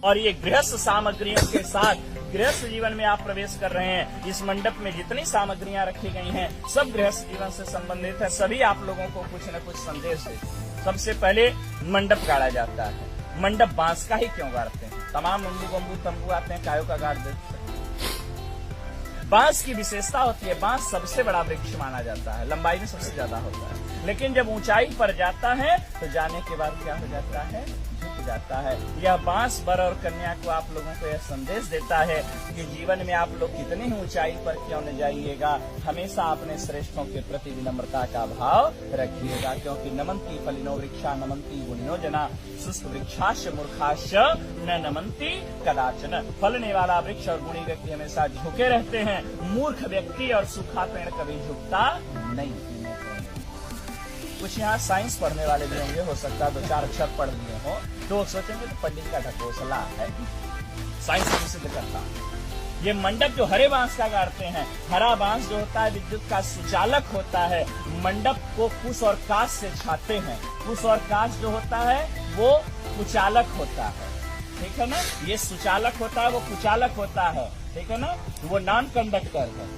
और ये गृहस्थ सामग्रियों के साथ गृहस्थ जीवन में आप प्रवेश कर रहे हैं। इस मंडप में जितनी सामग्रियां रखी गई हैं सब गृहस्थ जीवन से संबंधित है। सभी आप लोगों को कुछ न कुछ संदेश देते हैं। सबसे पहले मंडप गाड़ा जाता है। मंडप बांस का ही क्यों गाड़ते हैं? तमाम नंबू बम्बू तंबू आते हैं, कायों का गाड़ देते हैं। बांस की विशेषता होती है, बांस सबसे बड़ा वृक्ष माना जाता है, लंबाई में सबसे ज्यादा होता है, लेकिन जब ऊंचाई पर जाता है तो जाने के बाद क्या हो जाता है? झुक जाता है। यह बांस वर और कन्या को आप लोगों को यह संदेश देता है कि जीवन में आप लोग कितनी ही ऊंचाई पर क्यों न जाइएगा, हमेशा अपने श्रेष्ठों के प्रति विनम्रता का भाव रखिएगा, क्योंकि नमंती फलिनो वृक्षा नमंती गुणिनो जना शुष्क वृक्षाश मूर्खाश न नमंती कदाचन। फलने वाला वृक्ष और गुणी व्यक्ति हमेशा झुके रहते हैं, मूर्ख व्यक्ति और सूखा पेड़ कभी झुकता नहीं। कुछ यहाँ साइंस पढ़ने वाले भी होंगे, हो सकता है 2-4 अक्षर पढ़ लिए हो तो सोचेंगे तो पंडित का ढकोसला है, साइंस सिद्ध करता। ये मंडप जो हरे बांस का गाड़ते हैं, हरा बांस जो होता है विद्युत का सुचालक होता है। मंडप को कुश और काश से छाते हैं। कुश और काश जो होता है वो कुचालक होता है, ठीक है ना। ये सुचालक होता है, वो कुचालक होता है, ठीक है ना। वो नॉन कंडक्टर है,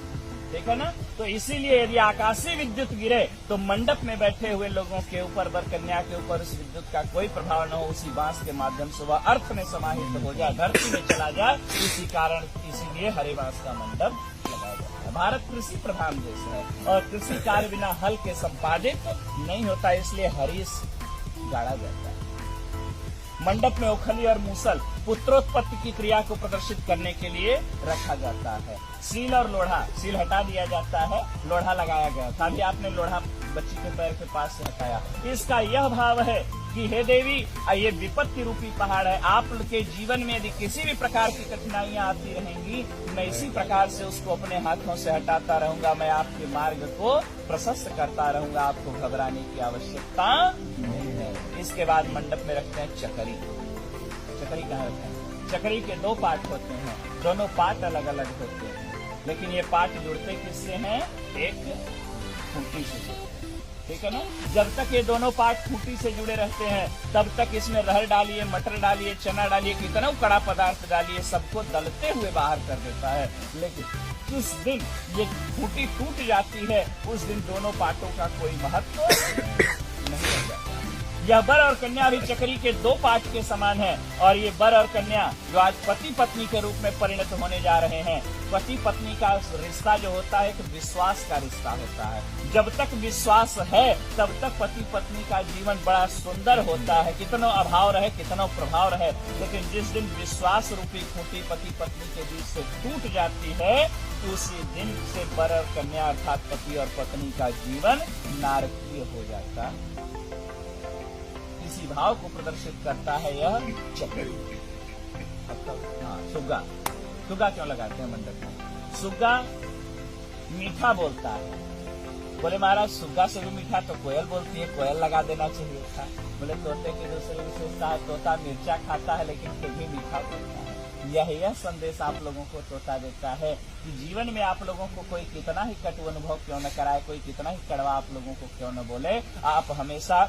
ठीक है ना। तो इसीलिए यदि आकाशीय विद्युत गिरे तो मंडप में बैठे हुए लोगों के ऊपर, वर कन्या के ऊपर उस विद्युत का कोई प्रभाव न हो, उसी बांस के माध्यम से वह अर्थ में समाहित हो जाए, धरती में चला जाए। इसी कारण इसीलिए हरे बांस का मंडप लगाया जाता है। भारत कृषि प्रधान देश है और कृषि कार्य बिना हल के संपादित नहीं होता, इसलिए हरीश गाड़ा जाता है। मंडप में ओखली और मूसल पुत्रोत्पत्ति की क्रिया को प्रदर्शित करने के लिए रखा जाता है। सील और लोढ़ा, सील हटा दिया जाता है, लोढ़ा लगाया गया था। अभी आपने लोढ़ा बच्ची के पैर के पास से हटाया। इसका यह भाव है कि हे देवी, ये विपत्ति रूपी पहाड़ है, आपके जीवन में यदि किसी भी प्रकार की कठिनाइयां आती रहेंगी, मैं इसी प्रकार से उसको अपने हाथों से हटाता रहूंगा, मैं आपके मार्ग को प्रशस्त करता रहूंगा, आपको घबराने की आवश्यकता नहीं है। इसके बाद मंडप में रखते हैं चकरी। चकरी कहाँ रखते हैं? चकरी के 2 पार्ट होते हैं, दोनों पार्ट अलग अलग होते हैं, लेकिन ये पार्ट जुड़ते किससे हैं? एक खूंटी से जुड़ते हैं, ठीक है ना। जब तक ये दोनों पार्ट खूंटी से जुड़े रहते हैं तब तक इसमें रहर डालिए, मटर डालिए, चना डालिए, कितना कड़ा पदार्थ डालिए, सबको दलते हुए बाहर कर देता है। लेकिन जिस दिन ये खूंटी टूट जाती है उस दिन दोनों पार्टों का कोई महत्व नहीं रह जाता। यह वर और कन्या भी चक्री के 2 पार्ट के समान है और ये वर और कन्या जो आज पति पत्नी के रूप में परिणत होने जा रहे हैं। पति पत्नी का रिश्ता जो होता है एक विश्वास का रिश्ता होता है। जब तक विश्वास है तब तक पति पत्नी का जीवन बड़ा सुंदर होता है, कितना अभाव रहे, कितना प्रभाव रहे। लेकिन जिस दिन विश्वास रूपी खूंटी पति पत्नी के बीच से टूट जाती है उसी दिन से वर और कन्या अर्थात पति और पत्नी का जीवन नारकीय हो जाता है। इसी भाव को प्रदर्शित करता है यह चक्री। सुग्गा, सुग्गा क्यों लगाते हैं मंडप में? सुग्गा मीठा बोलता है। बोले महाराज सुग्गा से भी मीठा तो कोयल बोलती है, कोयल लगा देना चाहिए था। बोले तोते की दूसरी विशेषता है, तोता मिर्चा खाता है लेकिन फिर भी मीठा बोलता है। यह संदेश आप लोगों को तोता देता है कि जीवन में आप लोगों को कोई कितना ही कटु अनुभव क्यों न कराए, कोई कितना ही कड़वा आप लोगों को क्यों न बोले, आप हमेशा